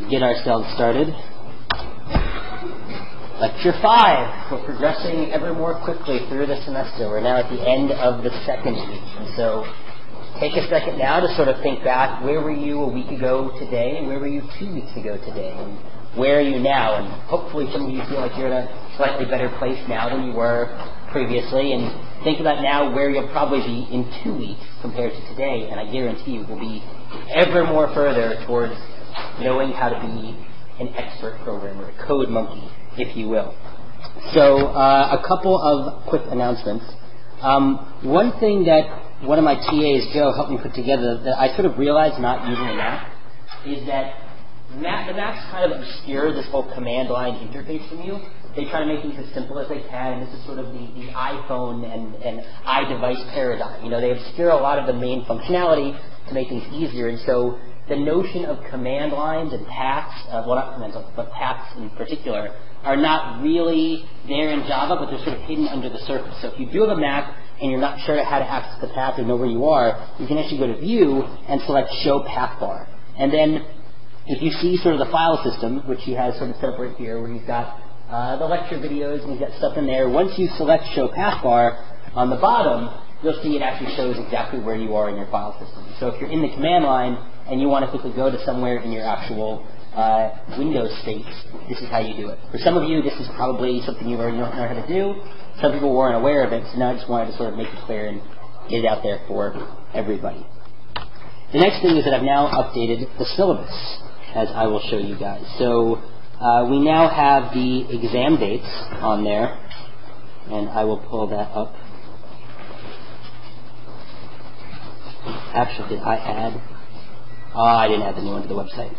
get ourselves started. Lecture 5. We're progressing ever more quickly through the semester. We're now at the end of the second week. And so take a second now to sort of think back, where were you a week ago today, and where were you 2 weeks ago today, and where are you now? And hopefully some of you feel like you're in a slightly better place now than you were previously. And think about now where you'll probably be in 2 weeks compared to today. And I guarantee you will be ever more further towards knowing how to be an expert programmer, a code monkey, if you will. So a couple of quick announcements. One thing that one of my TAs, Joe, helped me put together that I sort of realized not using a Mac is that the Macs kind of obscure this whole command line interface from you. They try to make things as simple as they can, and this is sort of the iPhone and iDevice paradigm. You know, they obscure a lot of the main functionality to make things easier, and so the notion of command lines and paths, well, not command lines, but paths in particular, are not really there in Java, but they're sort of hidden under the surface. So if you do have a Mac and you're not sure how to access the path or know where you are, you can actually go to View and select Show Path Bar. And then if you see sort of the file system, which he has sort of set up right here, where he's got the lecture videos and he's got stuff in there, once you select Show Path Bar on the bottom, you'll see it actually shows exactly where you are in your file system. So if you're in the command line and you want to quickly go to somewhere in your actual Windows space, this is how you do it. For some of you, this is probably something you already know how to do. Some people weren't aware of it, so now I just wanted to sort of make it clear and get it out there for everybody. The next thing is that I've now updated the syllabus, as I will show you guys. So we now have the exam dates on there, and I will pull that up. Actually, did I add? Oh, I didn't add the new one to the website.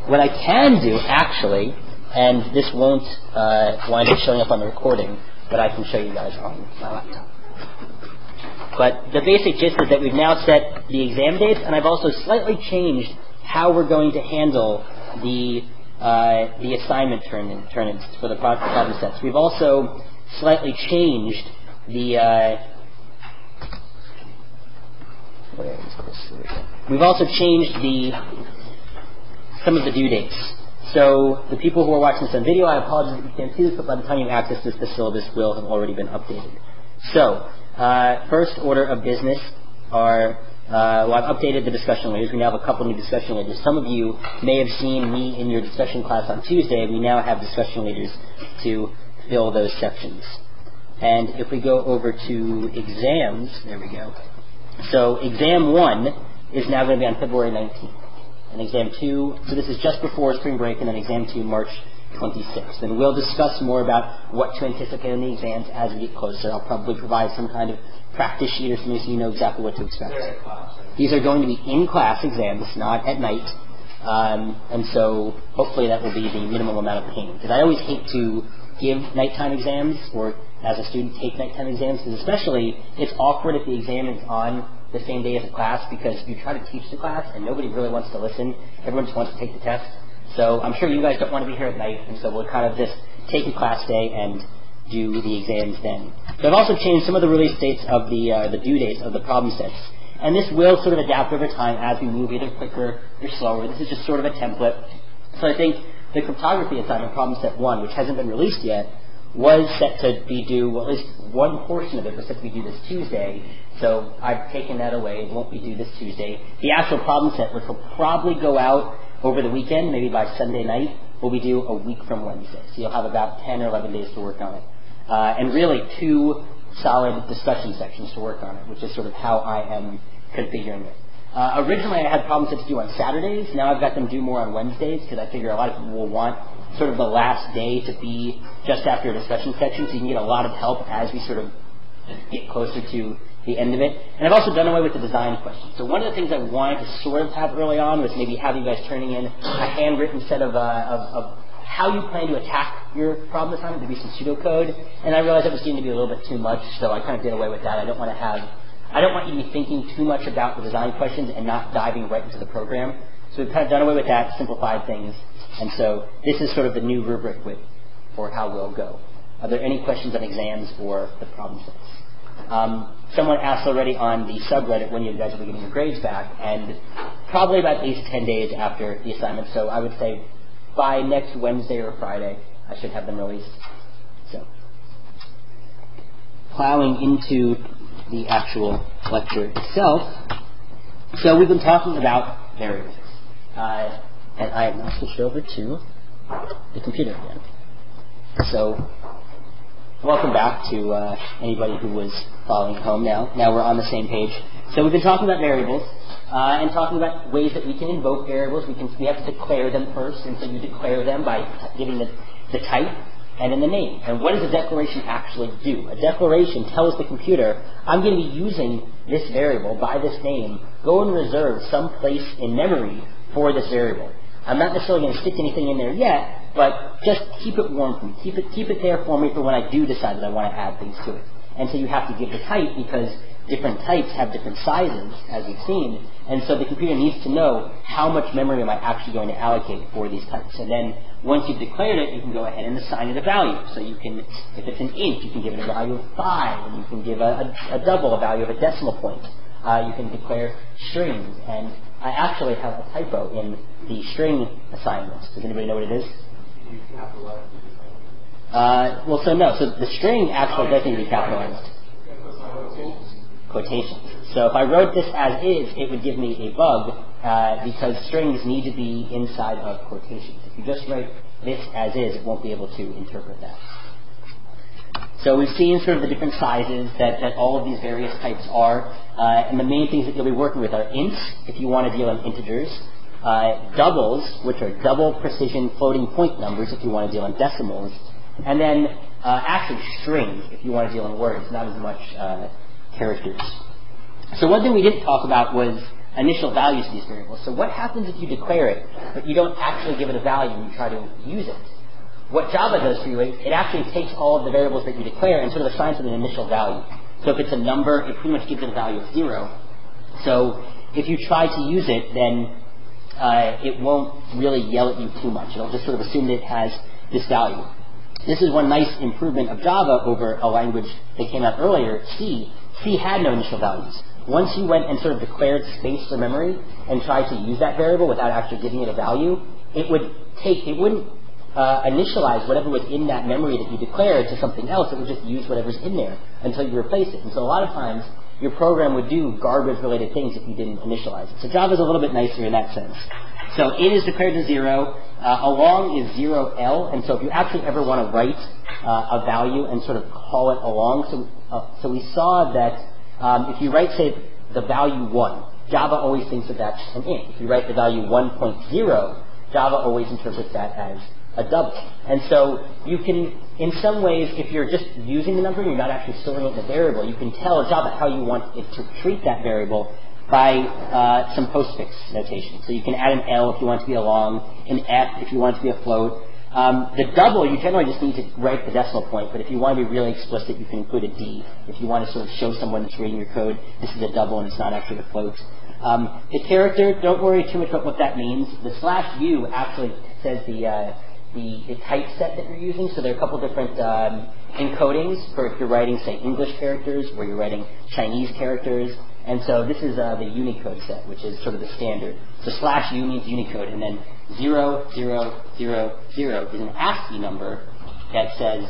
What I can do, actually, and this won't wind up showing up on the recording, but I can show you guys on my laptop. But the basic gist is that we've now set the exam dates, and I've also slightly changed how we're going to handle the assignment turn-ins for the problem sets. We've also slightly changed the we've also changed some of the due dates. So the people who are watching this on video, I apologize if you can't see this, but by the time you access this, the syllabus will have already been updated. So first order of business are, well, I've updated the discussion leaders. We now have a couple new discussion leaders. Some of you may have seen me in your discussion class on Tuesday. We now have discussion leaders to fill those sections. And if we go over to exams, there we go. So exam 1 is now going to be on February 19th. And exam 2, so this is just before spring break, and then exam 2, March 26th. And we'll discuss more about what to anticipate in the exams as we get closer. I'll probably provide some kind of practice sheet or something so you know exactly what to expect. These are going to be in-class exams, not at night. And so hopefully that will be the minimum amount of pain. Because I always hate to give nighttime exams, or as a student take nighttime exams, because especially it's awkward if the exam is on the same day as the class, because you try to teach the class and nobody really wants to listen. Everyone just wants to take the test. So I'm sure you guys don't want to be here at night, and so we'll kind of just take a class day and do the exams then. So I've also changed some of the release dates of the due dates of the problem sets. And this will sort of adapt over time as we move either quicker or slower. This is just sort of a template. So I think the cryptography assignment, problem set 1, which hasn't been released yet, was set to be due, well, at least one portion of it was set to be due this Tuesday. So I've taken that away. It won't be due this Tuesday. The actual problem set, which will probably go out over the weekend, maybe by Sunday night, will be due a week from Wednesday. So you'll have about 10 or 11 days to work on it. And really 2 solid discussion sections to work on it, which is sort of how I am configuring it. Originally I had problem sets due on Saturdays. Now I've got them due more on Wednesdays, because I figure a lot of people will want sort of the last day to be just after a discussion section, so you can get a lot of help as we sort of get closer to the end of it. And I've also done away with the design questions. So one of the things I wanted to sort of have early on was maybe have you guys turning in a handwritten set of how you plan to attack your problem assignment. There'd be some pseudocode, and I realized that was getting to be a little bit too much, so I kind of did away with that. I don't want you to be thinking too much about the design questions and not diving right into the program. So we've kind of done away with that, simplified things, and so this is sort of the new rubric for how we'll go. Are there any questions on exams or the problem sets? Someone asked already on the subreddit when you guys will be getting your grades back, and probably about 8 to 10 days after the assignment. So I would say by next Wednesday or Friday, I should have them released. So, plowing into the actual lecture itself. So we've been talking about variables. And I have now switched over to the computer again. So, welcome back to anybody who was following at home now. Now we're on the same page. So we've been talking about variables and talking about ways that we can invoke variables. We have to declare them first, and so you declare them by giving the type and then the name. And what does a declaration actually do? A declaration tells the computer, I'm going to be using this variable by this name. Go and reserve some place in memory for this variable. I'm not necessarily going to stick anything in there yet, but just keep it warm for me. Keep it there for me for when I do decide that I want to add things to it. And so you have to give the type because different types have different sizes, as we've seen, and so the computer needs to know how much memory am I actually going to allocate for these types. And then once you've declared it, you can go ahead and assign it a value. So you can, if it's an int, you can give it a value of 5, and you can give a double, a value of a decimal point. You can declare strings, and I actually have a typo in the string assignment. Does anybody know what it is? So the string actually does need to be capitalized. Quotations. So if I wrote this as is, it would give me a bug because strings need to be inside of quotations. If you just write this as is, it won't be able to interpret that. So we've seen sort of the different sizes that all of these various types are, and the main things that you'll be working with are ints, if you want to deal in integers, doubles, which are double precision floating point numbers if you want to deal in decimals, and then actually strings if you want to deal in words, not as much characters. So one thing we didn't talk about was initial values of these variables. So what happens if you declare it, but you don't actually give it a value and you try to use it? What Java does for you, it actually takes all of the variables that you declare and sort of assigns them an initial value. So if it's a number, it pretty much gives it a value of 0. So if you try to use it, then it won't really yell at you too much. It'll just sort of assume that it has this value. This is one nice improvement of Java over a language that came out earlier, C. C had no initial values. Once you went and sort of declared space for memory and tried to use that variable without actually giving it a value, it wouldn't initialize whatever was in that memory that you declared to something else. It would just use whatever's in there until you replace it. And so a lot of times, your program would do garbage-related things if you didn't initialize it. So Java's a little bit nicer in that sense. So in is declared to 0. Along is 0L. And so if you actually ever want to write a value and sort of call it along, so we saw that if you write, say, the value 1, Java always thinks that that's an int. If you write the value 1.0, Java always interprets that as a double. And so you can, in some ways, if you're just using the number and you're not actually storing it in a variable, you can tell Java how you want it to treat that variable by some postfix notation. So you can add an L if you want it to be a long, an F if you want it to be a float. The double, you generally just need to write the decimal point, but if you want to be really explicit, you can include a D. If you want to sort of show someone that's reading your code, this is a double and it's not actually a float. The character, don't worry too much about what that means. The /U actually says the typeset that you're using. So there are a couple different encodings for if you're writing, say, English characters, or you're writing Chinese characters. And so this is the Unicode set, which is sort of the standard. So /U means Unicode, and then 0000 is an ASCII number that says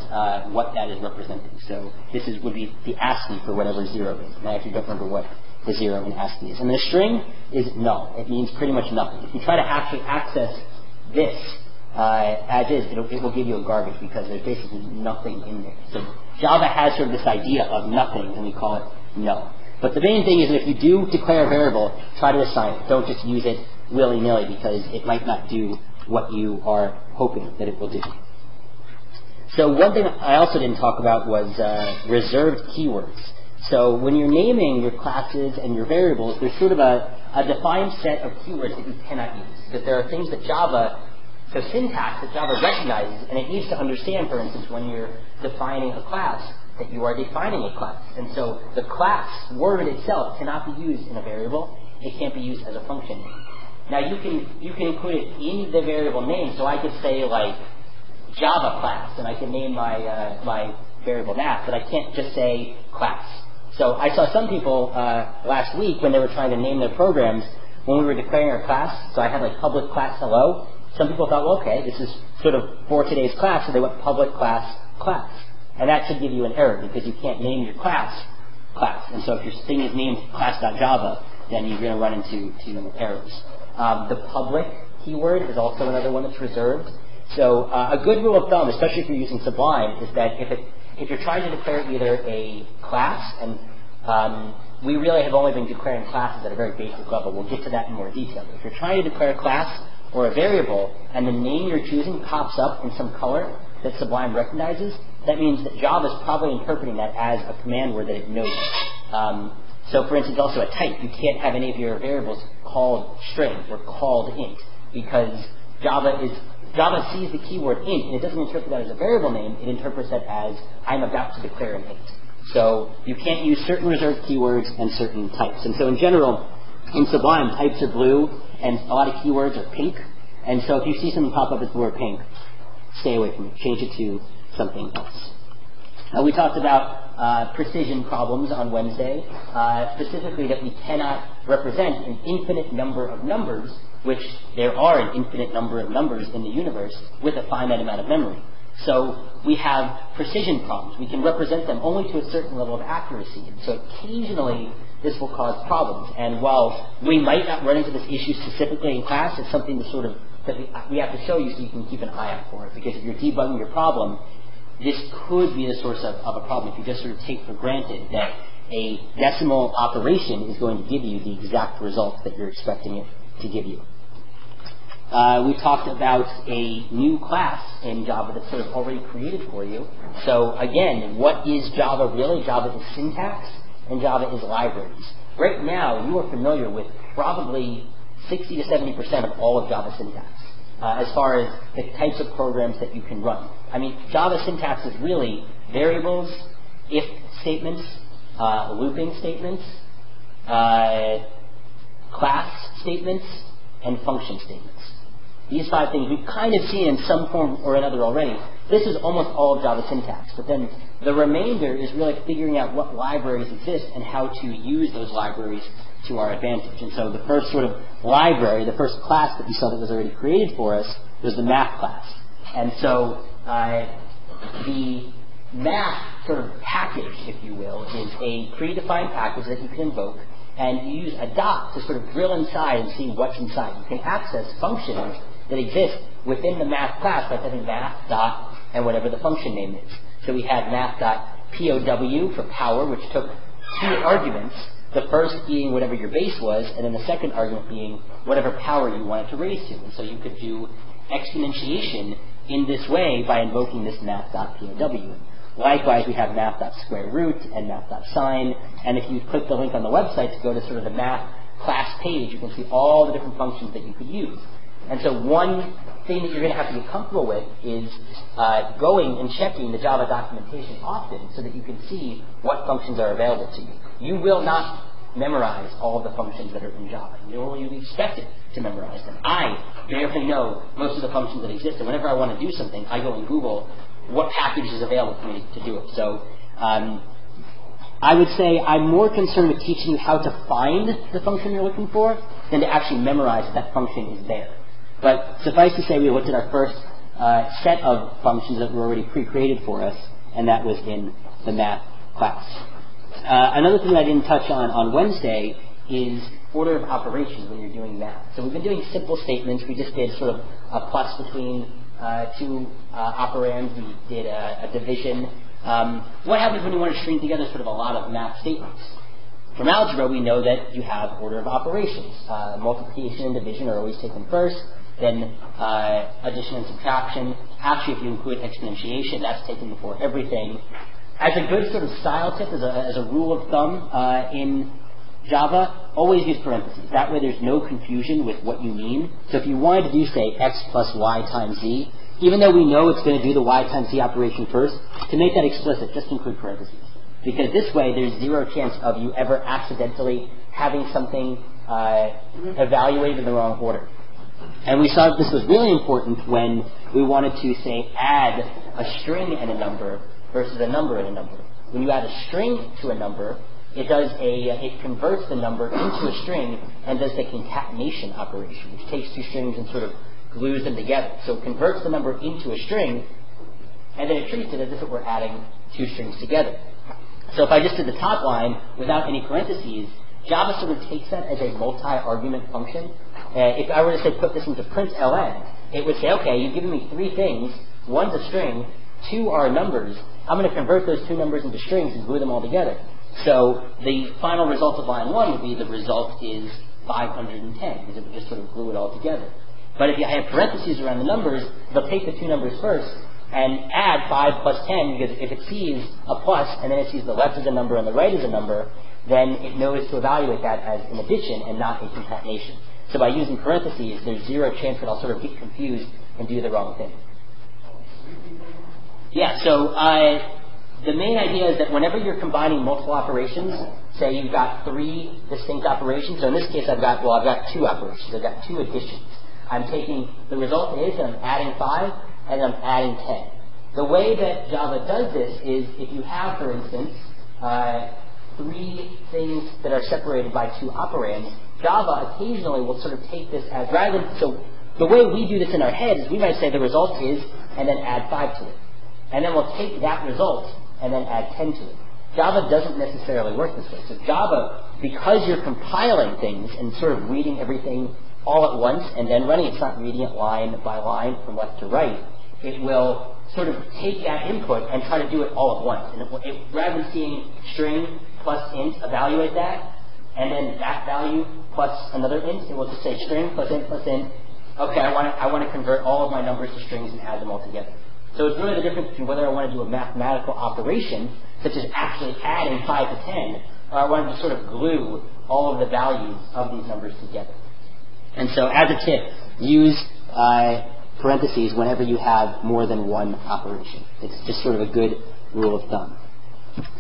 what that is representing. So this would be the ASCII for whatever 0 is. And I actually don't remember what the 0 in ASCII is. And the string is null. It means pretty much nothing. If you try to actually access this as is, it will give you a garbage because there's basically nothing in there. So Java has sort of this idea of nothing, and we call it null. But the main thing is that if you do declare a variable, try to assign it. Don't just use it willy-nilly because it might not do what you are hoping that it will do. So one thing I also didn't talk about was reserved keywords. So when you're naming your classes and your variables, there's sort of a defined set of keywords that you cannot use. Because there are things that so syntax that Java recognizes, and it needs to understand, for instance, when you're defining a class, that you are defining a class. And so the class word itself cannot be used in a variable. It can't be used as a function name. Now you can include it in the variable name, so I could say like Java class, and I can name my variable that, but I can't just say class. So I saw some people last week when they were trying to name their programs, when we were declaring our class, so I had like public class hello, some people thought, well, okay, this is sort of for today's class, so they went public class class. And that should give you an error because you can't name your class. And so if your thing is named class.java, then you're going to run into errors. The public keyword is also another one that's reserved. So a good rule of thumb, especially if you're using Sublime, is that if you're trying to declare either a class, and we really have only been declaring classes at a very basic level. We'll get to that in more detail. If you're trying to declare a class or a variable, and the name you're choosing pops up in some color that Sublime recognizes, that means that Java is probably interpreting that as a command word that it knows. So for instance, also a type. You can't have any of your variables called string or called int, because Java sees the keyword int, and it doesn't interpret that as a variable name, it interprets that as I'm about to declare an int. So you can't use certain reserved keywords and certain types. And so in general, in Sublime, types are blue, and a lot of keywords are pink. And so if you see something pop up as blue or pink, stay away from it. Change it to something else. We talked about precision problems on Wednesday, specifically that we cannot represent an infinite number of numbers, which there are an infinite number of numbers in the universe with a finite amount of memory. So we have precision problems. We can represent them only to a certain level of accuracy. And so occasionally this will cause problems. And while we might not run into this issue specifically in class, it's something that we have to show you so you can keep an eye out for it. Because if you're debugging your problem, this could be the source of a problem if you just sort of take for granted that a decimal operation is going to give you the exact result that you're expecting it to give you. We talked about a new class in Java that's sort of already created for you. So again, what is Java really? Java is syntax, and Java is libraries. Right now, you are familiar with probably 60 to 70% of all of Java syntax, as far as the types of programs that you can run. I mean, Java syntax is really variables, if statements, looping statements, class statements, and function statements. These 5 things we've kind of seen in some form or another already. This is almost all of Java syntax. But then the remainder is really figuring out what libraries exist and how to use those libraries to our advantage. And so the first sort of library, the first class that we saw that was already created for us was the math class. And so the math sort of package, if you will, is a predefined package that you can invoke, and you use a dot to sort of drill inside and see what's inside. You can access functions that exist within the math class by typing math dot and whatever the function name is. So we had math.pow for power, which took 2 arguments, the first being whatever your base was, and then the second argument being whatever power you wanted to raise to. And so you could do exponentiation in this way by invoking this math.pow. Likewise, we have math.square-root and math.sine, and if you click the link on the website to go to sort of the math class page, you can see all the different functions that you could use. And so one thing that you're going to have to get comfortable with is going and checking the Java documentation often so that you can see what functions are available to you. You will not memorize all of the functions that are in Java. Nor will you be expected to memorize them. I barely know most of the functions that exist, and whenever I want to do something, I go and Google what package is available for me to do it. So I would say I'm more concerned with teaching you how to find the function you're looking for than to actually memorize that function is there. But suffice to say, we looked at our first set of functions that were already pre-created for us, and that was in the math class. Another thing I didn't touch on Wednesday is order of operations when you're doing math. So we've been doing simple statements. We just did sort of a plus between 2 operands. We did a division. What happens when you want to string together sort of a lot of math statements? From algebra, we know that you have order of operations. Multiplication and division are always taken first, then addition and subtraction. Actually, if you include exponentiation, that's taken before everything. As a good sort of style tip, as a rule of thumb in Java, always use parentheses. That way there's no confusion with what you mean. So if you wanted to do, say, x plus y times z, even though we know it's going to do the y times z operation first, to make that explicit, just include parentheses. Because this way there's 0 chance of you ever accidentally having something evaluated in the wrong order. And we saw that this was really important when we wanted to, say, add a string and a number versus a number and a number. When you add a string to a number, it converts the number into a string and does the concatenation operation, which takes two strings and sort of glues them together. So it converts the number into a string, and then it treats it as if it were adding two strings together. So if I just did the top line without any parentheses, Java sort of takes that as a multi-argument function. If I were to say put this into println, it would say, okay, you've given me three things. One's a string, two are numbers. I'm going to convert those two numbers into strings and glue them all together. So the final result of line 1 would be the result is 510, because it would just sort of glue it all together. But if you have parentheses around the numbers, they'll take the two numbers first and add 5 plus 10, because if it sees a plus and then it sees the left as a number and the right as a number, then it knows to evaluate that as an addition and not a concatenation. So by using parentheses, there's zero chance that I'll sort of get confused and do the wrong thing. Yeah, so the main idea is that whenever you're combining multiple operations, say you've got three distinct operations, so in this case I've got two operations, I've got two additions. I'm taking the result is, and I'm adding 5, and I'm adding 10. The way that Java does this is if you have, for instance, three things that are separated by two operands, Java occasionally will sort of take this as, rather than, so the way we do this in our head is we might say the result is, and then add 5 to it. And then we'll take that result and then add 10 to it. Java doesn't necessarily work this way. So Java, because you're compiling things and sort of reading everything all at once and then running, it's not reading it line by line from left to right, it will sort of take that input and try to do it all at once. And rather than seeing string plus int, evaluate that, and then that value plus another int, it will just say string plus int plus int. Okay, I want to convert all of my numbers to strings and add them all together. So it's really the difference between whether I want to do a mathematical operation, such as actually adding 5 to 10, or I want to sort of glue all of the values of these numbers together. And so as a tip, use parentheses whenever you have more than one operation. It's just sort of a good rule of thumb.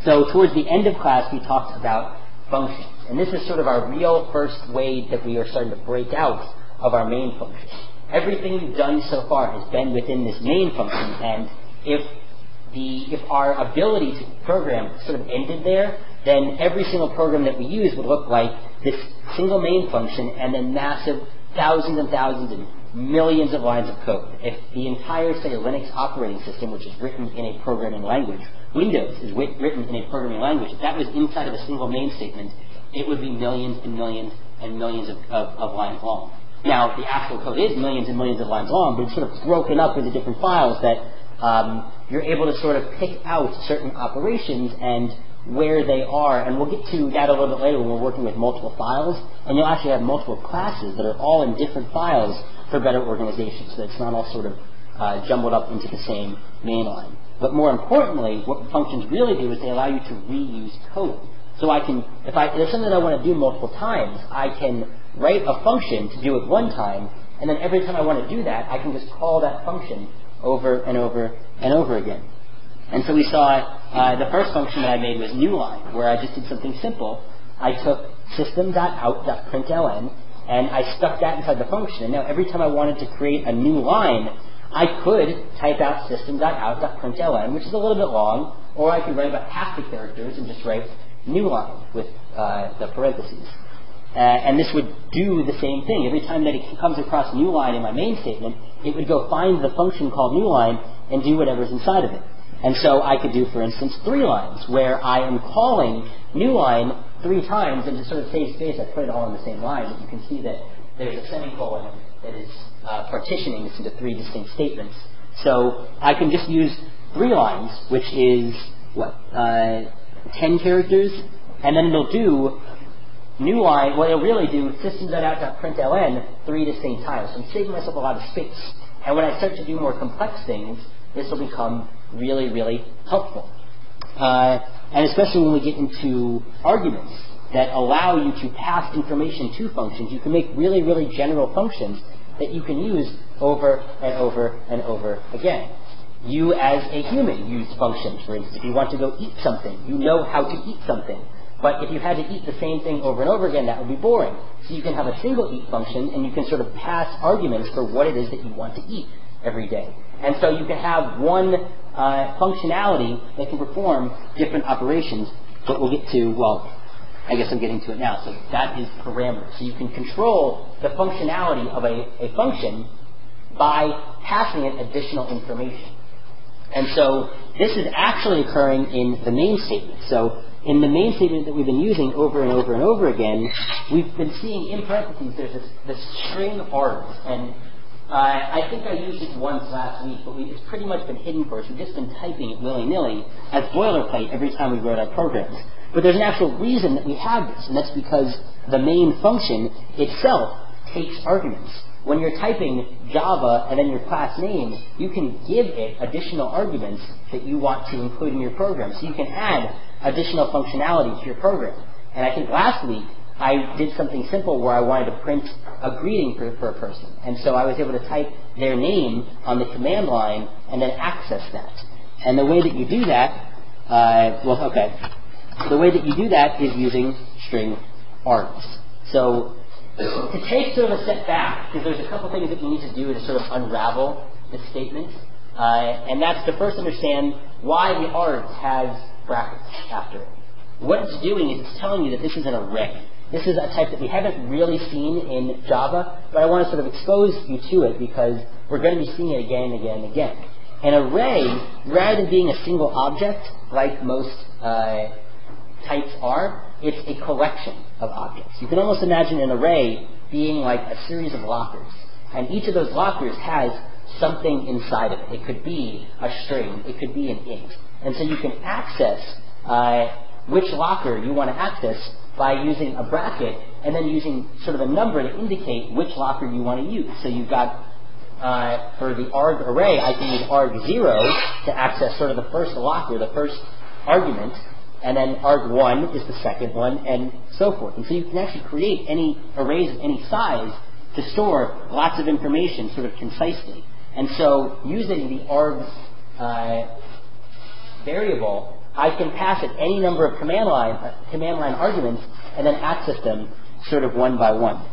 So towards the end of class, we talked about functions. And this is sort of our real first way that we are starting to break out of our main function. Everything we've done so far has been within this main function, and if our ability to program sort of ended there, then every single program that we use would look like this single main function and then massive thousands and thousands and millions of lines of code. If the entire, say, Linux operating system, which is written in a programming language, Windows is written in a programming language, if that was inside of a single main statement, it would be millions and millions and millions of lines long. Now, the actual code is millions and millions of lines long, but it's sort of broken up into different files that you're able to sort of pick out certain operations and where they are. And we'll get to that a little bit later when we're working with multiple files. And you'll actually have multiple classes that are all in different files for better organization, so that it's not all sort of jumbled up into the same main line. But more importantly, what functions really do is they allow you to reuse code. So I can, if there's something that I want to do multiple times, I can write a function to do it one time, and then every time I want to do that, I can just call that function over and over and over again. And so we saw the first function that I made was newline, where I just did something simple. I took system.out.println, and I stuck that inside the function. And now every time I wanted to create a new line, I could type out system.out.println, which is a little bit long, or I could write about half the characters and just write newline with the parentheses. And this would do the same thing. Every time that it comes across newline in my main statement, it would go find the function called newline and do whatever's inside of it. And so I could do, for instance, 3 lines, where I am calling newline 3 times, and to sort of save space, I put it all in the same line. But you can see that there's a semicolon that is partitioning this into 3 distinct statements. So I can just use 3 lines, which is, 10 characters, and then it'll do newline, what it'll really do, system.out.println 3 distinct times. So I'm saving myself a lot of space. And when I start to do more complex things, this will become really, really helpful. And especially when we get into arguments that allow you to pass information to functions, you can make really, really general functions that you can use over and over and over again. You as a human use functions. For instance, if you want to go eat something, you know how to eat something. But if you had to eat the same thing over and over again, that would be boring. So you can have a single eat function, and you can sort of pass arguments for what it is that you want to eat every day. And so you can have one functionality that can perform different operations, but we'll get to, I guess I'm getting to it now. So that is parameters. So you can control the functionality of a function by passing it additional information. And so this is actually occurring in the main statement. So in the main statement that we've been using over and over and over again, we've been seeing in parentheses there's this string args. And I think I used it once last week, but it's pretty much been hidden for us. We've just been typing it willy-nilly as boilerplate every time we wrote our programs. But there's an actual reason that we have this, and that's because the main function itself takes arguments. When you're typing Java and then your class name, you can give it additional arguments that you want to include in your program. So you can add additional functionality to your program. And I think last week I did something simple where I wanted to print a greeting for a person. And so I was able to type their name on the command line and then access that. And the way that you do that, the way that you do that is using string args. So to take sort of a step back, because there's a couple things that you need to do to sort of unravel this statement, and that's to first understand why the args has brackets after it. What it's doing is it's telling you that this is an array. This is a type that we haven't really seen in Java, but I want to sort of expose you to it because we're going to be seeing it again and again and again. An array, rather than being a single object like most types are, it's a collection of objects. You can almost imagine an array being like a series of lockers. And each of those lockers has something inside of it. It could be a string. It could be an int. And so you can access which locker you want to access by using a bracket and then using sort of a number to indicate which locker you want to use. So you've got, for the arg array, I can use arg0 to access sort of the first locker, the first argument, and then arg1 is the second one, and so forth. And so you can actually create any arrays of any size to store lots of information sort of concisely. And so using the args variable, I can pass it any number of command line arguments and then access them sort of one by one.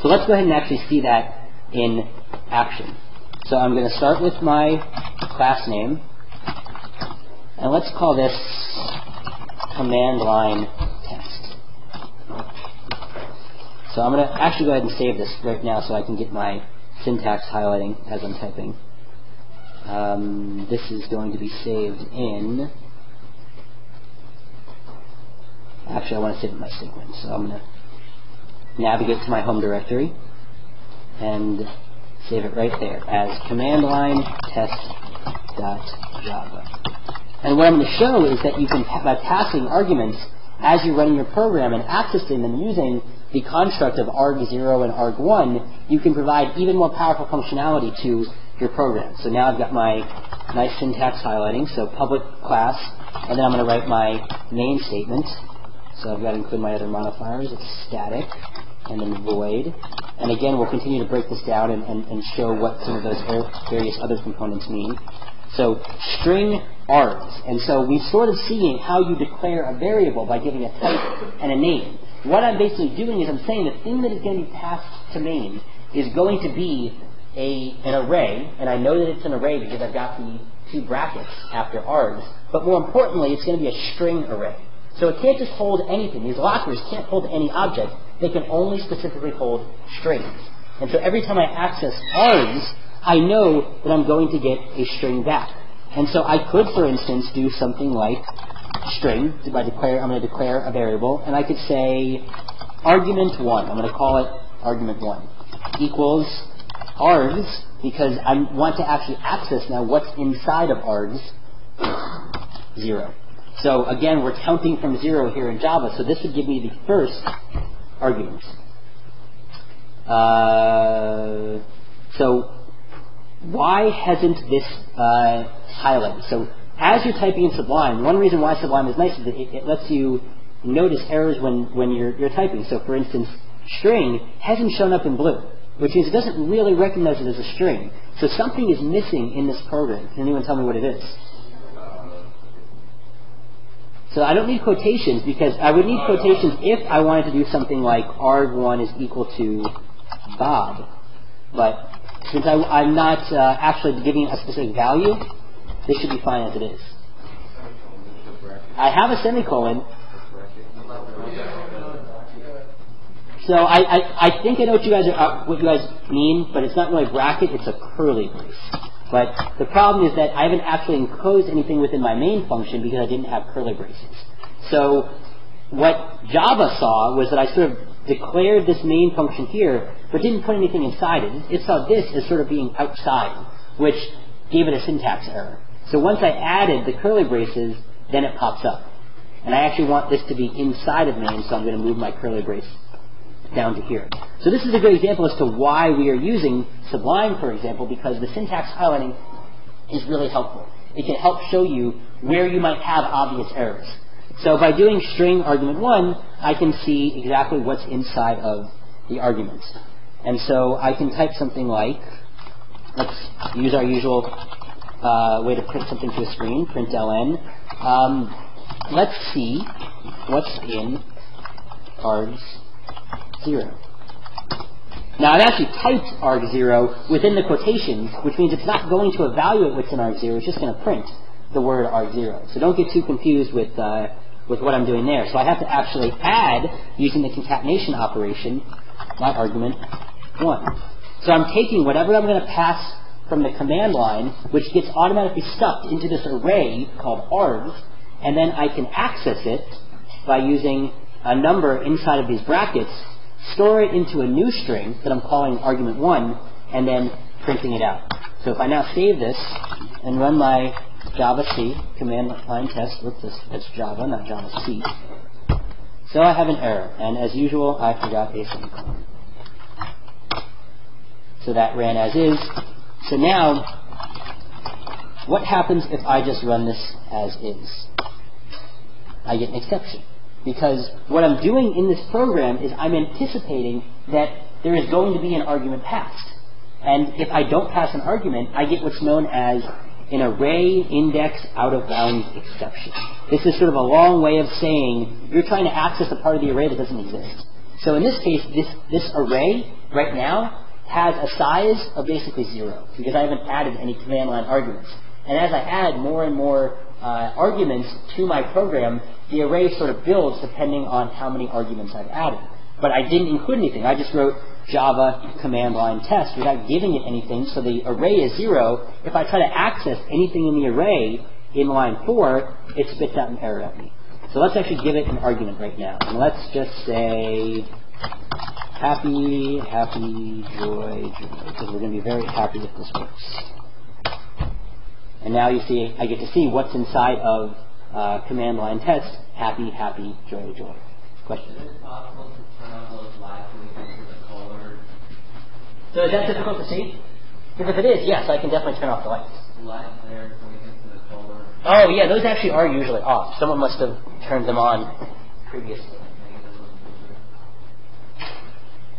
So let's go ahead and actually see that in action. So I'm going to start with my class name, and let's call this command line text. So I'm going to actually go ahead and save this right now so I can get my syntax highlighting as I'm typing. This is going to be saved in... Actually, I want to save it in my sequence. So I'm going to navigate to my home directory and save it right there as command line test.java. And what I'm going to show is that you can, by passing arguments as you're running your program and accessing them using the construct of arg0 and arg1, you can provide even more powerful functionality to your program. So now I've got my nice syntax highlighting, so public class, and then I'm going to write my main statement. So I've got to include my other modifiers. It's static, and then void. And again, we'll continue to break this down and show what some of those various other components mean. So string args. And so we've sort of seen how you declare a variable by giving a type and a name. What I'm basically doing is I'm saying the thing that is going to be passed to main is going to be an array, and I know that it's an array because I've got the two brackets after args, but more importantly, it's going to be a string array. So it can't just hold anything. These lockers can't hold any object. They can only specifically hold strings. And so every time I access args, I know that I'm going to get a string back. And so I could, for instance, do something like string. I'm going to declare a variable, and I could say argument 1. I'm going to call it argument 1 equals args, because I want to actually access now what's inside of args, 0. So again, we're counting from 0 here in Java, so this would give me the first argument. So why hasn't this highlighted? So as you're typing in Sublime, one reason why Sublime is nice is that it lets you notice errors when you're typing. So for instance, string hasn't shown up in blue, which means it doesn't really recognize it as a string. So something is missing in this program. Can anyone tell me what it is? So I don't need quotations, because I would need quotations if I wanted to do something like arg1 is equal to Bob. But since I'm not actually giving a specific value, this should be fine as it is. I have a semicolon. So I think I know what you guys mean, but it's not really a bracket, it's a curly brace. But the problem is that I haven't actually enclosed anything within my main function because I didn't have curly braces. So what Java saw was that I sort of declared this main function here, but didn't put anything inside it. It saw this as sort of being outside, which gave it a syntax error. So once I added the curly braces, then it pops up. And I actually want this to be inside of main, so I'm going to move my curly brace down to here. So this is a good example as to why we are using Sublime, for example, because the syntax highlighting is really helpful. It can help show you where you might have obvious errors. So by doing string argument 1, I can see exactly what's inside of the arguments. And so I can type something like, let's use our usual way to print something to a screen, println. Let's see what's in args0. Now I've actually typed arg0 within the quotations, which means it's not going to evaluate what's in arg0, it's just going to print the word arg0. So don't get too confused with what I'm doing there. So I have to actually add, using the concatenation operation, my argument 1. So I'm taking whatever I'm going to pass from the command line, which gets automatically stuffed into this array called args, and then I can access it by using a number inside of these brackets, store it into a new string that I'm calling argument 1, and then printing it out. So if I now save this and run my Java C command line test, whoops, that's Java, not Java C. So I have an error, and as usual, I forgot a semicolon. So that ran as is. So now, what happens if I just run this as is? I get an exception. Because what I'm doing in this program is I'm anticipating that there is going to be an argument passed. And if I don't pass an argument, I get what's known as an array index out of bounds exception. This is sort of a long way of saying you're trying to access a part of the array that doesn't exist. So in this case, this array right now has a size of basically 0 because I haven't added any command line arguments. And as I add more and more arguments to my program, the array sort of builds depending on how many arguments I've added. But I didn't include anything. I just wrote Java command line test without giving it anything, so the array is 0. If I try to access anything in the array in line 4, it spits out an error at me. So let's actually give it an argument right now. And let's just say happy, happy, joy, joy, because we're going to be very happy if this works. And now you see, I get to see what's inside of command line test, happy, happy, joy, joy. Question? Is it possible to turn on those lights when we get to the color? So is that difficult to see? Because if it is, yes, I can definitely turn off the lights. The light there when we get to the color. Oh yeah, those actually are usually off. Someone must have turned them on previously.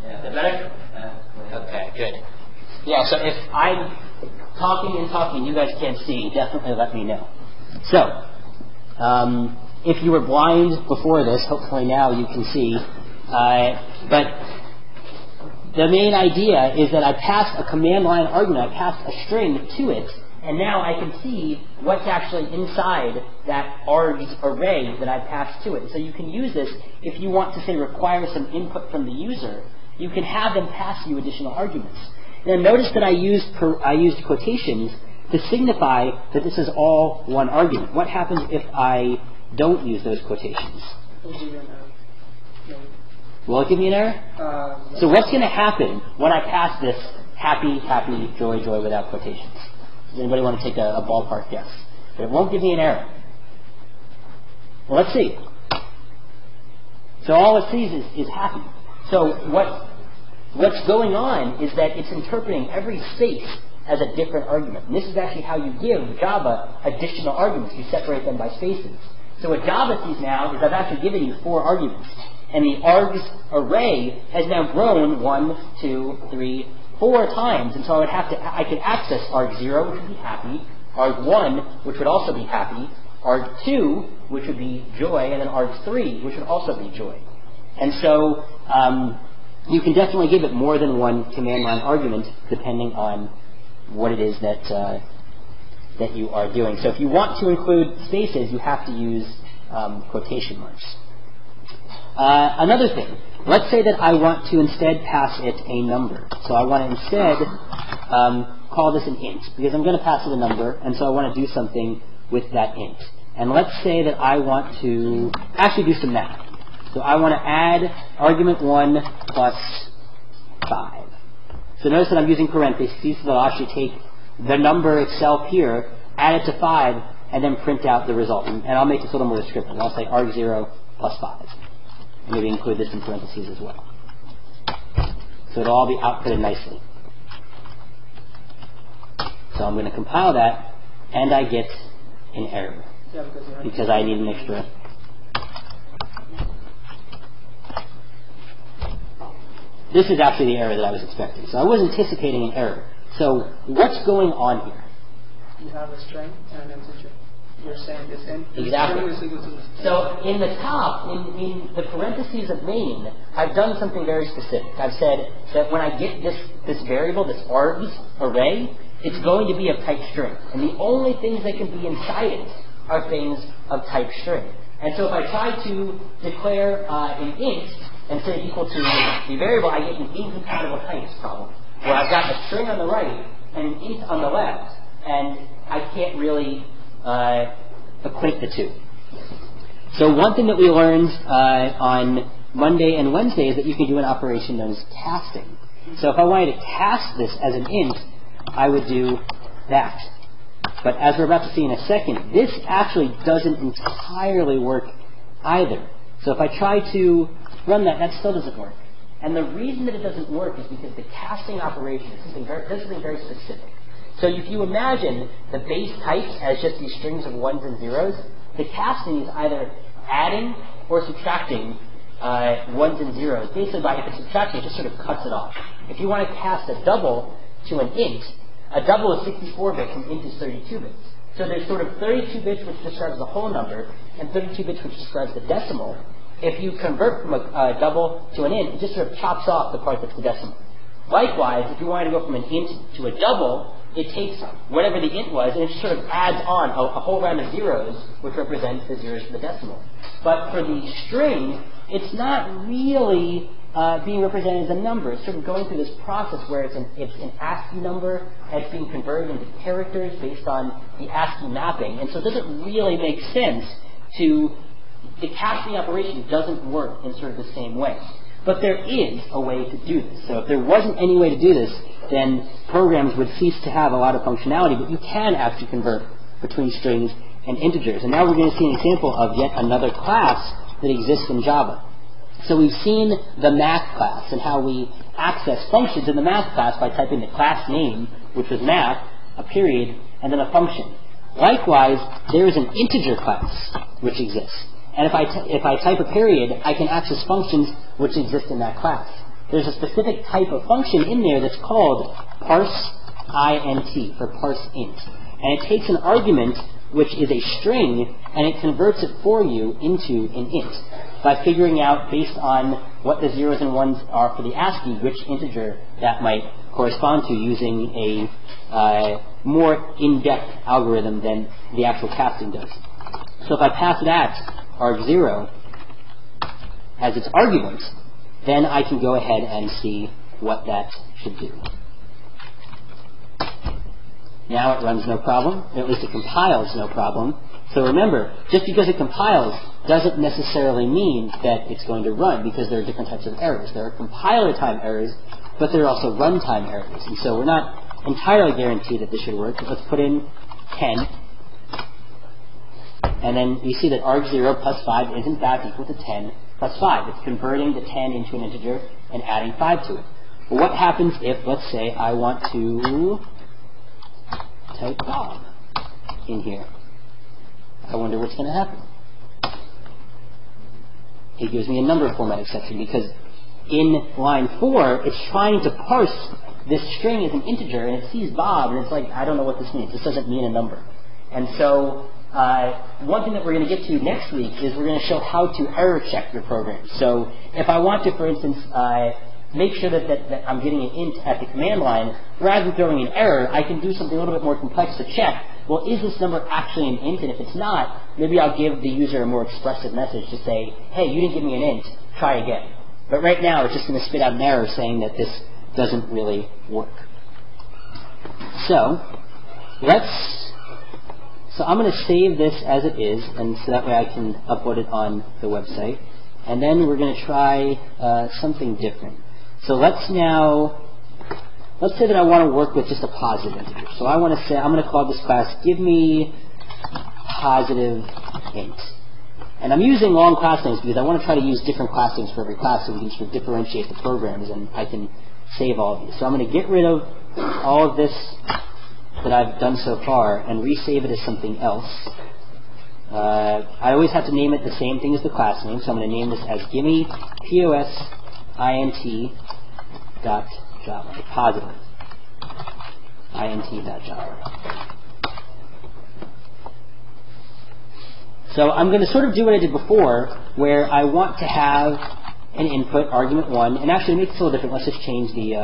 Yeah. Is that better? Okay, good. Yeah, so if I'm talking and talking, you guys can't see, definitely let me know. So, if you were blind before this, hopefully now you can see. But the main idea is that I passed a command line argument, I passed a string to it, and now I can see what's actually inside that args array that I passed to it. So you can use this if you want to, say, require some input from the user. You can have them pass you additional arguments. Now notice that I used quotations to signify that this is all one argument. What happens if I don't use those quotations? Will it give me an error? So what's going to happen when I pass this happy, happy, joy, joy without quotations? Does anybody want to take a ballpark guess? But it won't give me an error. Well, let's see. So all it sees is happy. So what's going on is that it's interpreting every space as a different argument. And this is actually how you give Java additional arguments. You separate them by spaces. So what Java sees now is I've actually given you 4 arguments. And the args array has now grown 1, 2, 3, 4 times. And so I could access arg0, which would be happy, arg1, which would also be happy, arg2, which would be joy, and then arg3, which would also be joy. And so you can definitely give it more than one command line argument depending on what it is that you are doing. So if you want to include spaces, you have to use quotation marks. Another thing, let's say that I want to instead pass it a number. So I want to instead call this an int, because I'm going to pass it a number, and so I want to do something with that int. And let's say that I want to actually do some math. So I want to add argument 1 plus 5. So notice that I'm using parentheses, so I'll actually take the number itself here, add it to 5, and then print out the result. And I'll make this a little more descriptive. I'll say arg0 plus 5. And maybe include this in parentheses as well. So it'll all be outputted nicely. So I'm going to compile that, and I get an error. Yeah, because I need an extra. This is actually the error that I was expecting. So I was anticipating an error. So what's going on here? You have a string and an integer. You're saying this int. Exactly. String is equal to this. So in the top, in the parentheses of main, I've done something very specific. I've said that when I get this variable, this args array, it's going to be of type string. And the only things that can be inside it are things of type string. And so if I try to declare an int and set it equal to the variable, I get an incompatible types problem, where I've got a string on the right and an int on the left, and I can't really equate the two. So one thing that we learned on Monday and Wednesday is that you can do an operation known as casting. So if I wanted to cast this as an int, I would do that. But as we're about to see in a second, this actually doesn't entirely work either. So if I try to run that, that still doesn't work. And the reason that it doesn't work is because the casting operation is something very specific. So if you imagine the base types as just these strings of ones and zeros, the casting is either adding or subtracting ones and zeros. Basically, if it's subtracting, it just sort of cuts it off. If you want to cast a double to an int, a double is 64 bits and int is 32 bits. So there's sort of 32 bits which describes the whole number and 32 bits which describes the decimal. If you convert from a double to an int, it just sort of chops off the part that's the decimal. Likewise, if you wanted to go from an int to a double, it takes whatever the int was and it sort of adds on a whole round of zeros which represents the zeros for the decimal. But for the string, it's not really being represented as a number. It's sort of going through this process where it's an ASCII number and it's being converted into characters based on the ASCII mapping. And so it doesn't really make sense the casting operation doesn't work in sort of the same way. But there is a way to do this. So if there wasn't any way to do this, then programs would cease to have a lot of functionality, but you can actually convert between strings and integers. And now we're going to see an example of yet another class that exists in Java. So we've seen the math class and how we access functions in the math class by typing the class name, which was math, a period, and then a function. Likewise, there is an integer class which exists. And if I type a period, I can access functions which exist in that class. There's a specific type of function in there that's called parseInt, for parseInt. And it takes an argument which is a string, and it converts it for you into an int by figuring out, based on what the zeros and ones are for the ASCII, which integer that might correspond to, using a more in-depth algorithm than the actual casting does. So if I pass that arg0 as its argument, then I can go ahead and see what that should do. Now it runs no problem, or at least it compiles no problem. So remember, just because it compiles doesn't necessarily mean that it's going to run, because there are different types of errors. There are compiler time errors, but there are also runtime errors. And so we're not entirely guaranteed that this should work. Let's put in 10. And then we see that arg0 plus 5 is in fact equal to 10 plus 5. It's converting the 10 into an integer and adding 5 to it. Well, what happens if, let's say, I want to type Bob in here? I wonder what's going to happen. It gives me a number format exception, because in line 4, it's trying to parse this string as an integer, and it sees Bob, and it's like, I don't know what this means. This doesn't mean a number. And so one thing that we're going to get to next week is we're going to show how to error check your program. So if I want to, for instance, make sure that I'm getting an int at the command line, rather than throwing an error, I can do something a little bit more complex to check well, is this number actually an int? And if it's not, maybe I'll give the user a more expressive message to say, hey, you didn't give me an int, try again. But right now, it's just going to spit out an error saying that this doesn't really work. So I'm going to save this as it is, and so that way I can upload it on the website. And then we're going to try something different. So let's say that I want to work with just a positive integer. So I want to say, I'm going to call this class, give me positive int. And I'm using long class names because I want to try to use different class names for every class so we can sort of differentiate the programs, and I can save all of these. So I'm going to get rid of all of this that I've done so far and resave it as something else. I always have to name it the same thing as the class name, so I'm going to name this as gimme posint.java, positive int.java. So I'm going to sort of do what I did before, where I want to have an input, argument 1, and actually to make this a little different, let's just change the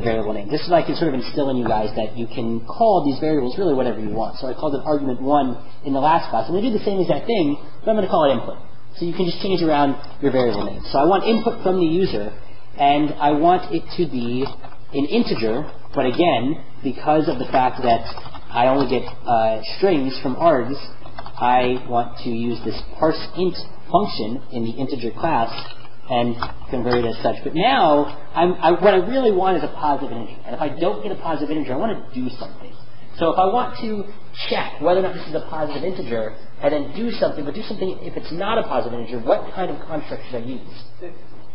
variable name. This is I can sort of instill in you guys that you can call these variables really whatever you want. So I called it argument 1 in the last class. I'm going to do the same exact thing, but I'm going to call it input. So you can just change around your variable name. So I want input from the user, and I want it to be an integer, but again, because of the fact that I only get strings from args, I want to use this parseInt function in the integer class and convert it as such. But now, what I really want is a positive integer. And if I don't get a positive integer, I want to do something. So if I want to check whether or not this is a positive integer, and then do something, but do something if it's not a positive integer, what kind of construct should I use?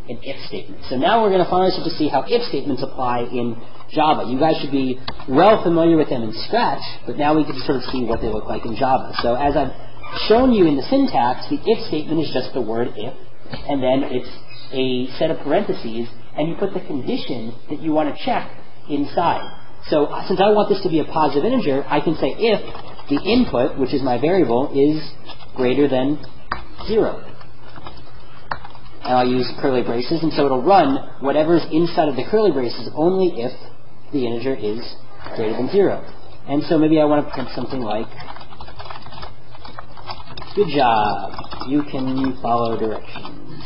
An if statement. So now we're going to finally start to see how if statements apply in Java. You guys should be well familiar with them in Scratch, but now we can sort of see what they look like in Java. So as I've shown you in the syntax, the if statement is just the word if, and then it's a set of parentheses, and you put the condition that you want to check inside. So since I want this to be a positive integer, I can say if the input, which is my variable, is greater than 0. And I'll use curly braces, and so it'll run whatever's inside of the curly braces only if the integer is greater than 0. And so maybe I want to print something like, good job, you can follow directions.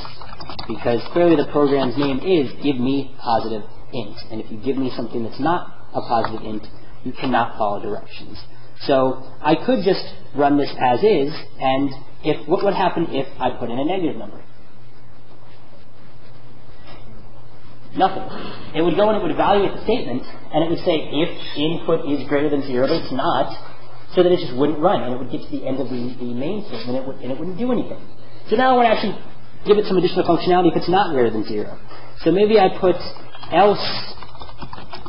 Because clearly the program's name is give me positive int. And if you give me something that's not a positive int, you cannot follow directions. So I could just run this as is, and what would happen if I put in a negative number? Nothing. It would go and it would evaluate the statement, and it would say if input is greater than 0, but it's not, so that it just wouldn't run, and it would get to the end of the main statement, and it wouldn't do anything. So now I want to actually give it some additional functionality if it's not greater than 0. So maybe I put else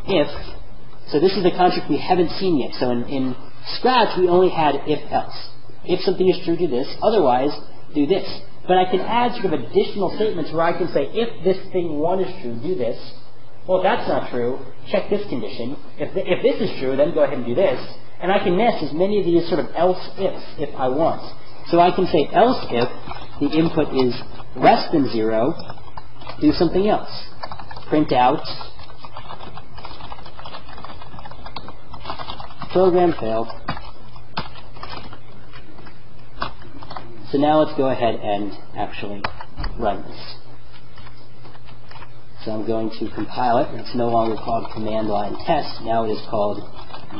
if. So this is the construct we haven't seen yet. So in Scratch, we only had if else. If something is true, do this. Otherwise, do this. But I can add sort of additional statements where I can say, if this thing 1 is true, do this. Well, if that's not true, check this condition. If this is true, then go ahead and do this. And I can nest as many of these sort of else ifs if I want. So I can say else if the input is less than 0, do something else. Print out program failed. So now let's go ahead and actually run this. So I'm going to compile it. It's no longer called command line test. Now it is called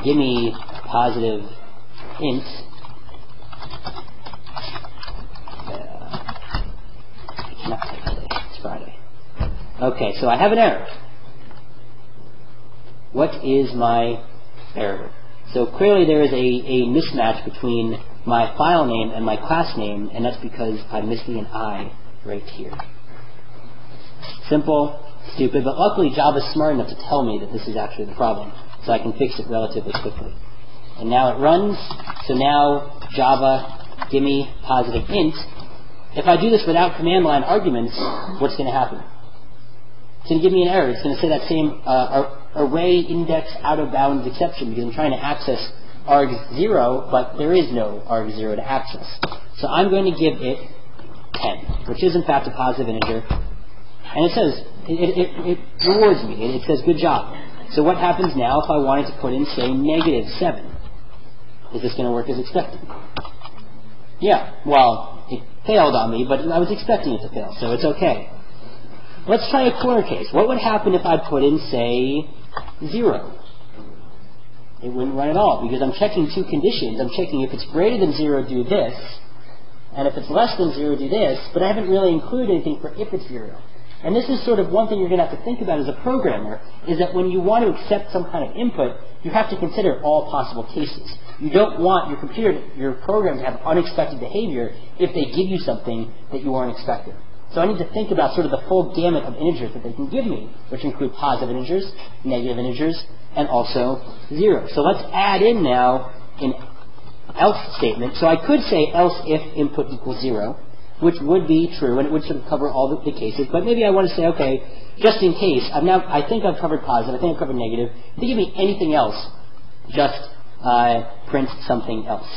gimme positive int. Not Thursday, it's Friday. Okay, so I have an error. What is my error? So clearly there is a mismatch between my file name and my class name, and that's because I'm missing an I right here. Simple, stupid, but luckily Java's smart enough to tell me that this is actually the problem, so I can fix it relatively quickly. And now it runs, so now Java, gimme positive int. If I do this without command line arguments, what's going to happen? It's going to give me an error. It's going to say that same array index out of bounds exception because I'm trying to access arg0, but there is no arg0 to access. So I'm going to give it 10, which is in fact a positive integer. And it says, it rewards me. It says, good job. So what happens now if I wanted to put in, say, -7? Is this going to work as expected? Yeah, well, it failed on me, but I was expecting it to fail, so it's okay. Let's try a corner case. What would happen if I put in, say, 0? It wouldn't run at all, because I'm checking two conditions. I'm checking if it's greater than 0, do this, and if it's less than 0, do this, but I haven't really included anything for if it's 0. And this is sort of one thing you're going to have to think about as a programmer, is that when you want to accept some kind of input, you have to consider all possible cases. You don't want your program to have unexpected behavior if they give you something that you weren't expecting. So I need to think about sort of the full gamut of integers that they can give me, which include positive integers, negative integers, and also 0. So let's add in now an else statement. So I could say else if input equals 0, which would be true, and it would sort of cover all the cases. But maybe I want to say, okay, just in case, I think I've covered positive, I think I've covered negative. If they give me anything else, just print something else.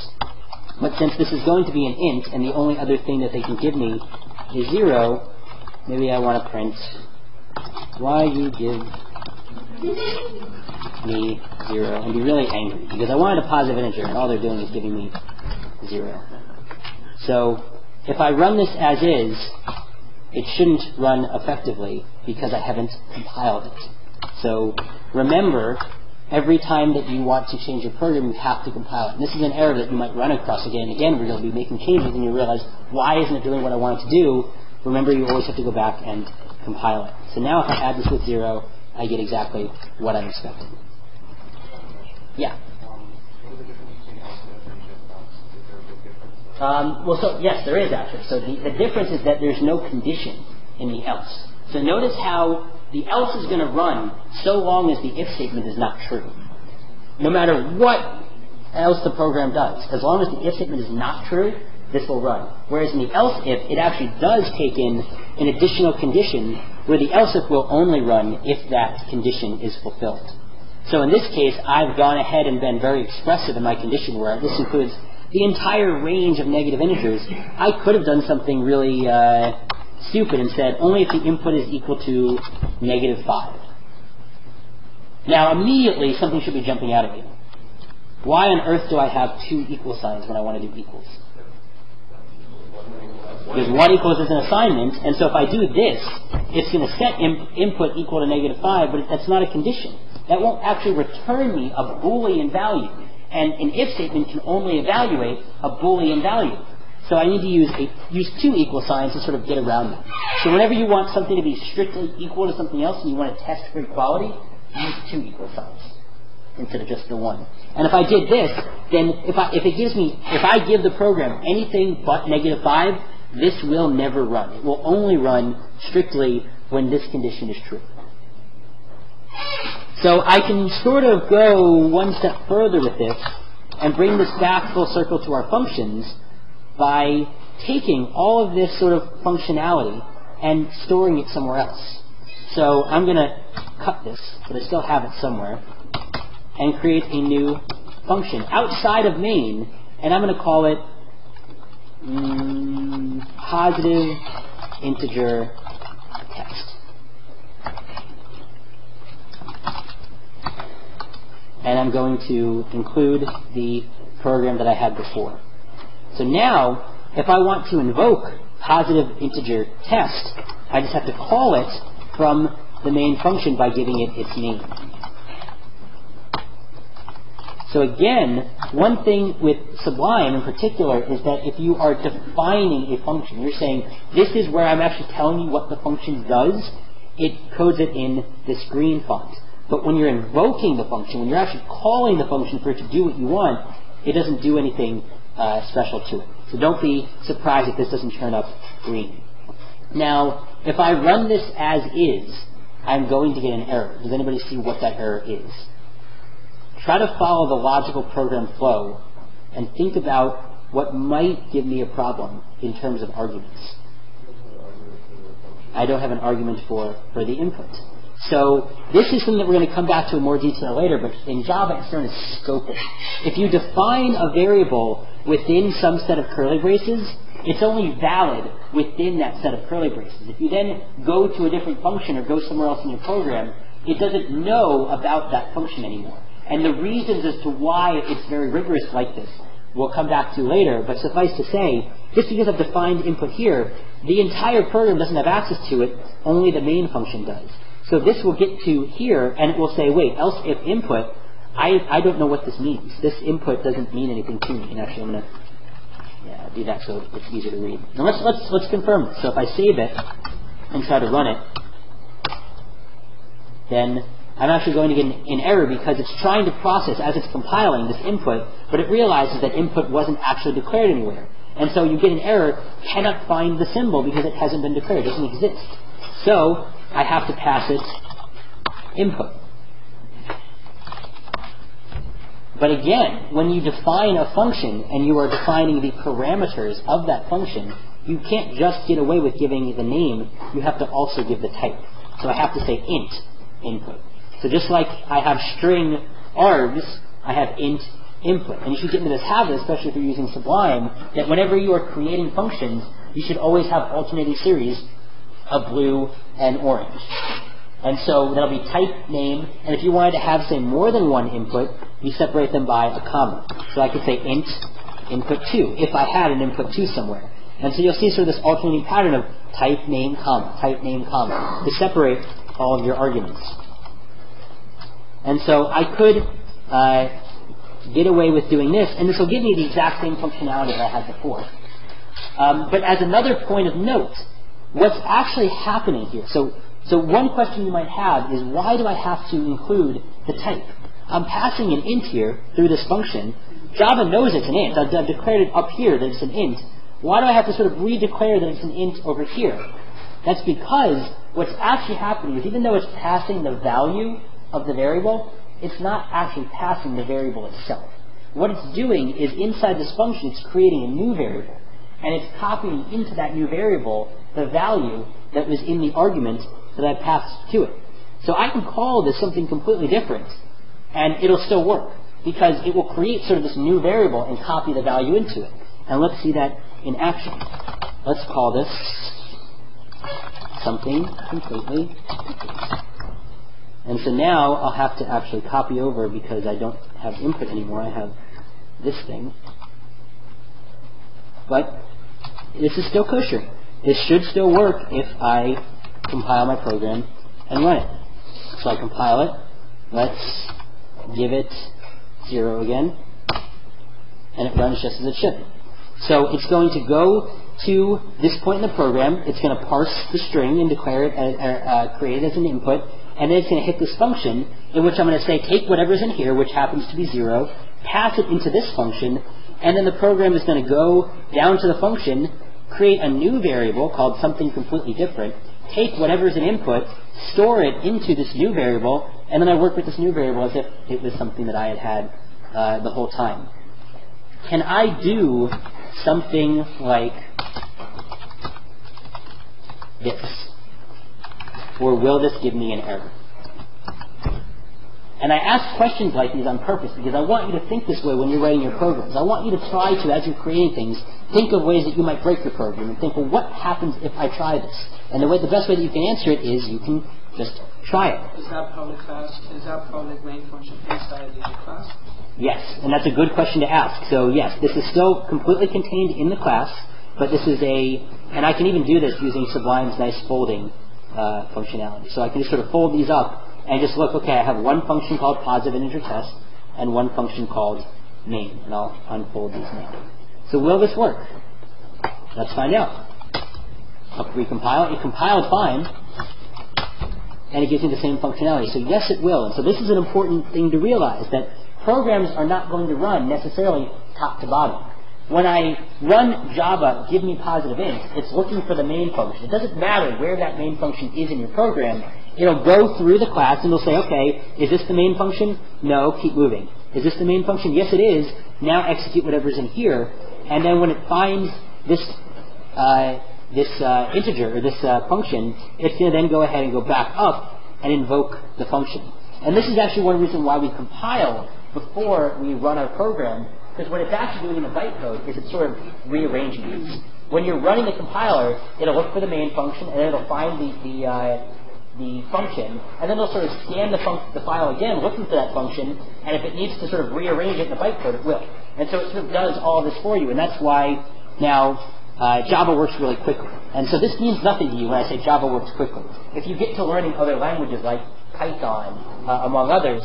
But since this is going to be an int, and the only other thing that they can give me is 0, maybe I want to print why you give me 0, and be really angry, because I wanted a positive integer, and all they're doing is giving me 0. So if I run this as is, it shouldn't run effectively because I haven't compiled it. So remember, every time that you want to change your program, you have to compile it. And this is an error that you might run across again and again, where you'll be making changes and you realize, why isn't it doing what I want it to do? Remember, you always have to go back and compile it. So now if I add this with 0, I get exactly what I'm expecting. Yeah? Yes, there is actually. So the difference is that there's no condition in the else. So notice how the else is going to run so long as the if statement is not true. No matter what else the program does, as long as the if statement is not true, this will run. Whereas in the else if, it actually does take in an additional condition where the else if will only run if that condition is fulfilled. So in this case, I've gone ahead and been very expressive in my condition where this includes the entire range of negative integers. I could have done something really stupid and said only if the input is equal to -5. Now immediately something should be jumping out at you. Why on earth do I have two equal signs when I want to do equals? Because 1 equals is an assignment, and so if I do this, it's going to set input equal to -5, but that's not a condition. That won't actually return me a Boolean value. And an if statement can only evaluate a Boolean value. So I need to use two equal signs to sort of get around that. So whenever you want something to be strictly equal to something else and you want to test for equality, use two equal signs instead of just the one. And if I did this, then if I give the program anything but -5, this will never run. It will only run strictly when this condition is true. So I can sort of go one step further with this and bring this back full circle to our functions by taking all of this sort of functionality and storing it somewhere else. So I'm going to cut this, but I still have it somewhere, and create a new function outside of main, and I'm going to call it positive integer text. And I'm going to include the program that I had before. So now, if I want to invoke positive integer test, I just have to call it from the main function by giving it its name. So again, one thing with Sublime in particular is that if you are defining a function, you're saying, this is where I'm actually telling you what the function does, it codes it in this green font. But when you're invoking the function, when you're actually calling the function for it to do what you want, it doesn't do anything special to it. So don't be surprised if this doesn't turn up green. Now, if I run this as is, I'm going to get an error. Does anybody see what that error is? Try to follow the logical program flow and think about what might give me a problem in terms of arguments. I don't have an argument for the input. So this is something that we're going to come back to in more detail later, but in Java it's known as scoping. If you define a variable within some set of curly braces, it's only valid within that set of curly braces. If you then go to a different function or go somewhere else in your program, it doesn't know about that function anymore. And the reasons as to why it's very rigorous like this we'll come back to later, but suffice to say, just because I've defined input here, the entire program doesn't have access to it, only the main function does. So this will get to here, and it will say, wait, else if input, I don't know what this means. This input doesn't mean anything to me. And actually I'm going to do that so it's easier to read. Now let's confirm this. So if I save it and try to run it, then I'm actually going to get an error because it's trying to process, as it's compiling, this input, but it realizes that input wasn't actually declared anywhere. And so you get an error, cannot find the symbol because it hasn't been declared, it doesn't exist. So I have to pass it input. But again, when you define a function and you are defining the parameters of that function, you can't just get away with giving the name, you have to also give the type. So I have to say int input. So just like I have string args, I have int input. And you should get into this habit, especially if you're using Sublime, that whenever you are creating functions, you should always have alternating series of blue and orange. And so that'll be type name, and if you wanted to have, say, more than one input, you separate them by a comma. So I could say int input 2, if I had an input 2 somewhere. And so you'll see sort of this alternating pattern of type name comma, to separate all of your arguments. And so I could get away with doing this, and this will give me the exact same functionality that I had before. But as another point of note, what's actually happening here, so one question you might have is, why do I have to include the type? I'm passing an int here through this function. Java knows it's an int. I've declared it up here that it's an int. Why do I have to sort of redeclare that it's an int over here? That's because what's actually happening is, even though it's passing the value of the variable, it's not actually passing the variable itself. What it's doing is, inside this function, it's creating a new variable, and it's copying into that new variable the value that was in the argument that I passed to it. So I can call this something completely different, and it'll still work, because it will create sort of this new variable and copy the value into it. And let's see that in action. Let's call this something completely different. And so now I'll have to actually copy over, because I don't have input anymore, I have this thing. But this is still kosher. This should still work if I compile my program and run it. So I compile it. Let's give it 0 again. And it runs just as it should. So it's going to go to this point in the program. It's going to parse the string and declare it, create it as an input. And then it's going to hit this function, in which I'm going to say, take whatever's in here, which happens to be 0, pass it into this function, and then the program is going to go down to the function, create a new variable called something completely different, take whatever's an input, store it into this new variable, and then I work with this new variable as if it was something that I had the whole time. Can I do something like this? Or will this give me an error? And I ask questions like these on purpose because I want you to think this way when you're writing your programs. I want you to try to, as you're creating things, think of ways that you might break your program and think, well, what happens if I try this? And the best way that you can answer it is you can just try it. Is that public main function inside the class? Yes, and that's a good question to ask. So yes, this is still completely contained in the class, but this is and I can even do this using Sublime's nice folding functionality. So I can just sort of fold these up and just look, okay, I have one function called positive integer test and one function called main, and I'll unfold these now. So will this work? Let's find out. I'll recompile it. It compiled fine, and it gives me the same functionality. So yes, it will. And so this is an important thing to realize, that programs are not going to run necessarily top to bottom. When I run Java, give me positive int, it's looking for the main function. It doesn't matter where that main function is in your program. It'll go through the class and it'll say, okay, is this the main function? No, keep moving. Is this the main function? Yes, it is. Now execute whatever's in here. And then when it finds this integer, or this function, it's going to then go ahead and go back up and invoke the function. And this is actually one reason why we compile before we run our program, because what it's actually doing in the bytecode is it's sort of rearranging these. When you're running the compiler, it'll look for the main function, and then it'll find the function, and then it'll sort of scan the file again, looking for that function, and if it needs to sort of rearrange it in the bytecode, it will. And so it sort of does all this for you, and that's why now Java works really quickly. And so this means nothing to you when I say Java works quickly. If you get to learning other languages like Python, among others,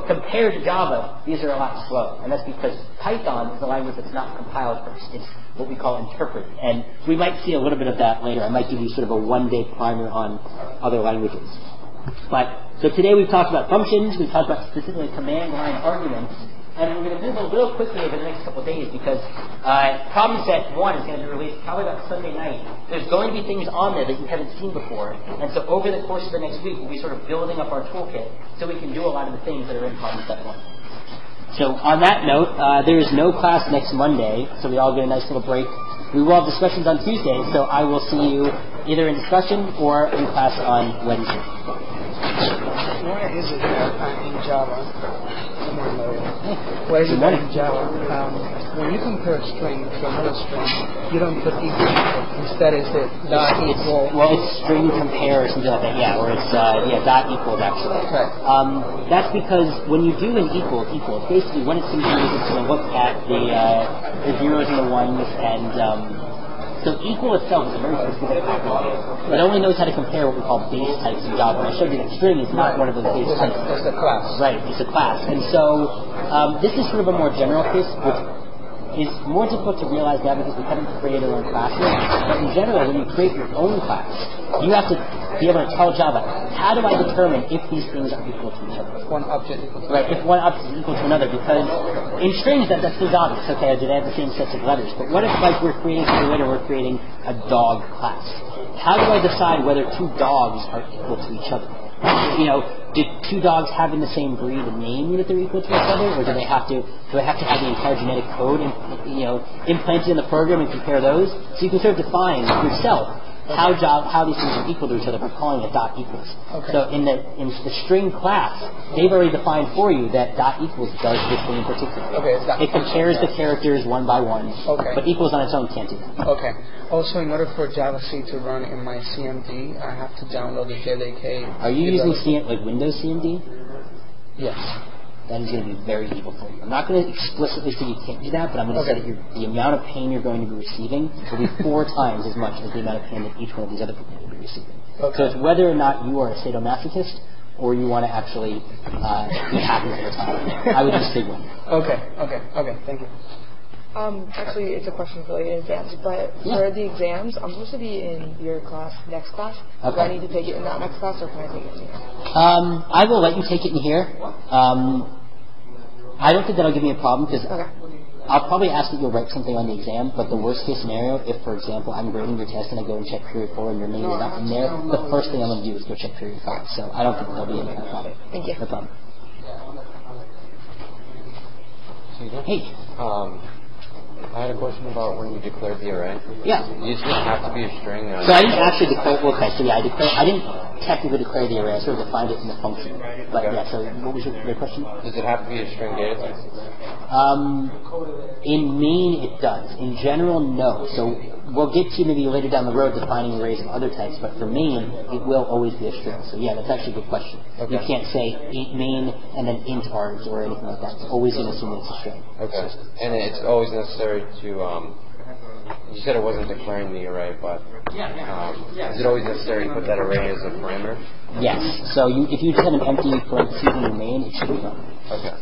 compared to Java, these are a lot slow. And that's because Python is a language that's not compiled first. It's what we call interpreted. And we might see a little bit of that later. I might give you sort of a one-day primer on other languages. So today we've talked about functions, we've talked about specifically command line arguments, and we're going to move a little quickly over the next couple of days because problem set 1 is going to be released probably about Sunday night. There's going to be things on there that you haven't seen before, and so over the course of the next week we'll be sort of building up our toolkit so we can do a lot of the things that are in problem set 1. So on that note, there is no class next Monday, so we all get a nice little break. We will have discussions on Tuesday, so I will see you either in discussion or in class on Wednesday. Why is it that in Java, why is it that in Java, when you compare a string to another string, you don't put equal? Instead, is it dot equal? Well, it's string compare or something like that, yeah, or it's dot equals actually. Right. That's because when you do an equal, basically when it's going to use, it's going to look at the zeros and the ones, and so equal itself is a very specific operator. It only knows how to compare what we call base types in Java. And I showed you that string is not one of those base types. It's a class. Right, it's a class. And so this is sort of a more general case, which is more difficult to realize now because we haven't created our own classes. But in general, when you create your own class, you have to be able to tell Java, how do I determine if these things are equal to each other? One object equal to right, if one object is equal to another, because in strings that seems obvious. Okay, do they have the same sets of letters? But what if, like, we're creating a dog class? How do I decide whether two dogs are equal to each other? Do two dogs having the same breed and name mean that they're equal to each other, or do I have to have the entire genetic code implanted in the program and compare those? So you can sort of define yourself how these things are equal to each other by calling it dot equals. Okay. So in the string class, they've already defined for you that dot equals does this thing in particular. Okay, it compares the characters one by one, but equals on its own can't do that. Okay. Also, in order for Java C to run in my CMD, I have to download the JDK. Are you using Windows CMD? Yes. That is going to be very evil for you. I'm not going to explicitly say you can't do that, but I'm going to say that the amount of pain you're going to be receiving will be 4 times as much as the amount of pain that each one of these other people will be receiving. Okay. So it's whether or not you are a sadomasochist or you want to actually be happy all the time. I would just say one. Okay, thank you. Actually, it's a question for the exams, but for the exams, I'm supposed to be in your class, next class. Okay. Do I need to take it in that next class, or can I take it in here? I will let you take it in here. I don't think that'll give me a problem, because I'll probably ask that you'll write something on the exam, but the worst case scenario, if, for example, I'm grading your test and I go and check period 4 and your name is not in there, the first thing I'm going to do is go check period 5. So I don't think there'll be any kind of problem. Thank you. No problem. Hey. I had a question about when you declared the array. Yeah. You just have to be a string. So I didn't actually declare. Okay, so yeah, I didn't technically declare the array. I sort of defined it in the function. But yeah. So what was your question? Does it have to be a string data type? In main, it does. In general, no. So we'll get to maybe later down the road defining arrays of other types. But for main, it will always be a string. So yeah, that's actually a good question. Okay. You can't say main and then int args or anything like that. It's always going to assume it's a string. Okay. And it's always necessary to, you said it wasn't declaring the array, but is it always necessary to put that array as a parameter? Yes. So if you just have an empty parentheses in your main, it should be done. Okay.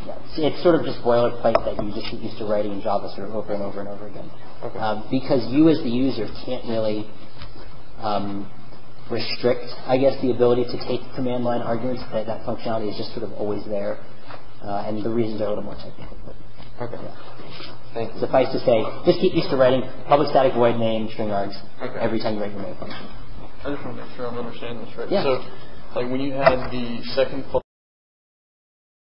Yeah. It's sort of just boilerplate that you just get used to writing in Java sort of over and over and over again. Okay. Because you as the user can't really restrict, I guess, the ability to take command line arguments. That functionality is just sort of always there. And the reasons are a little more technical. Okay. Yeah. Thank you. Suffice to say, just keep used to writing public static void name string args every time you write your main function. I just want to make sure I'm understanding this right. Yeah. So, like when you had the second